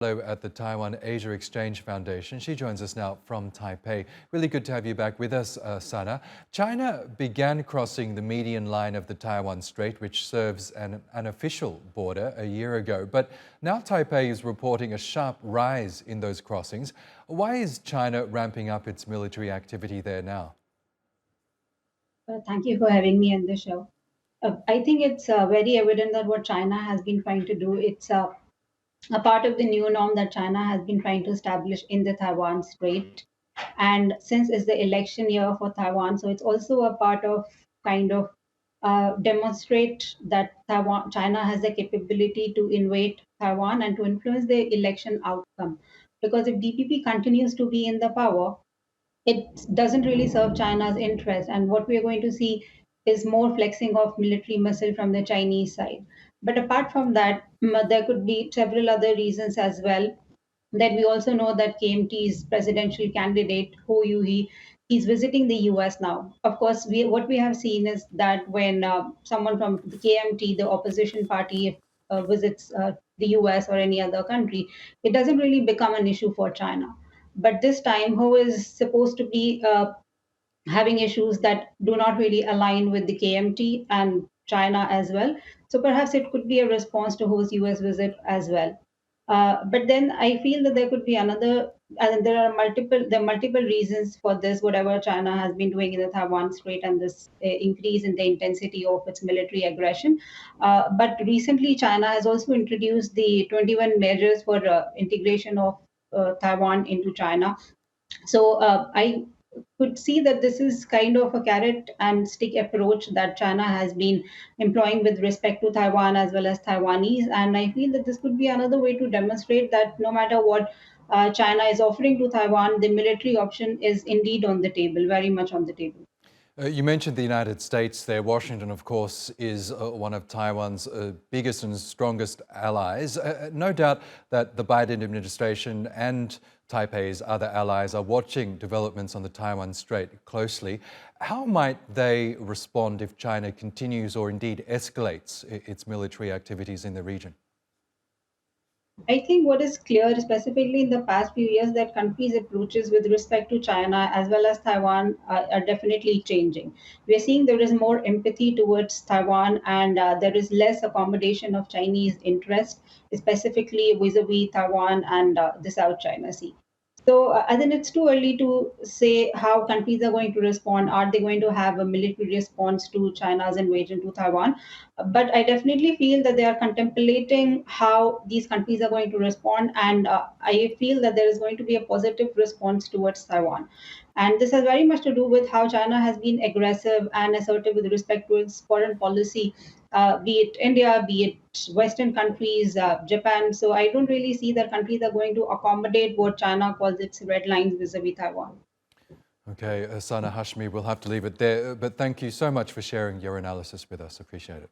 Fellow at the Taiwan-Asia Exchange Foundation. She joins us now from Taipei. Really good to have you back with us, Sana. China began crossing the median line of the Taiwan Strait, which serves an unofficial border, a year ago. But now Taipei is reporting a sharp rise in those crossings. Why is China ramping up its military activity there now? Thank you for having me on the show. I think it's very evident that what China has been trying to do, it's a part of the new norm that China has been trying to establish in the Taiwan Strait. And since it's the election year for Taiwan, so it's also a part of kind of demonstrate that China has the capability to invade Taiwan and to influence the election outcome. Because if DPP continues to be in the power, it doesn't really serve China's interest. And what we're going to see is more flexing of military muscle from the Chinese side. But apart from that, there could be several other reasons as well. That we also know that KMT's presidential candidate, Ho Yu-hee, he's visiting the US now. Of course, what we have seen is that when someone from the KMT, the opposition party, visits the US or any other country, it doesn't really become an issue for China. But this time, Ho is supposed to be having issues that do not really align with the KMT and China as well. So perhaps it could be a response to Ho's US visit as well. But then I feel that there could be another, and there are multiple reasons for this, whatever China has been doing in the Taiwan Strait and this increase in the intensity of its military aggression. But recently, China has also introduced the 21 measures for integration of Taiwan into China. So I could see that this is kind of a carrot and stick approach that China has been employing with respect to Taiwan as well as Taiwanese. And I feel that this could be another way to demonstrate that no matter what China is offering to Taiwan, the military option is indeed on the table, very much on the table. You mentioned the United States there. Washington, of course, is one of Taiwan's biggest and strongest allies. No doubt that the Biden administration and Taipei's other allies are watching developments on the Taiwan Strait closely. How might they respond if China continues or indeed escalates its military activities in the region? I think what is clear, specifically in the past few years, that countries' approaches with respect to China as well as Taiwan are definitely changing. We are seeing there is more empathy towards Taiwan and there is less accommodation of Chinese interest, specifically vis-a-vis Taiwan and the South China Sea. So I think it's too early to say how countries are going to respond. Are they going to have a military response to China's invasion to Taiwan? But I definitely feel that they are contemplating how these countries are going to respond, and I feel that there is going to be a positive response towards Taiwan. And this has very much to do with how China has been aggressive and assertive with respect to its foreign policy, be it India, be it Western countries, Japan. So I don't really see that countries are going to accommodate what China calls its red lines vis-a-vis Taiwan. Okay, Sana Hashmi, we'll have to leave it there. But thank you so much for sharing your analysis with us. Appreciate it.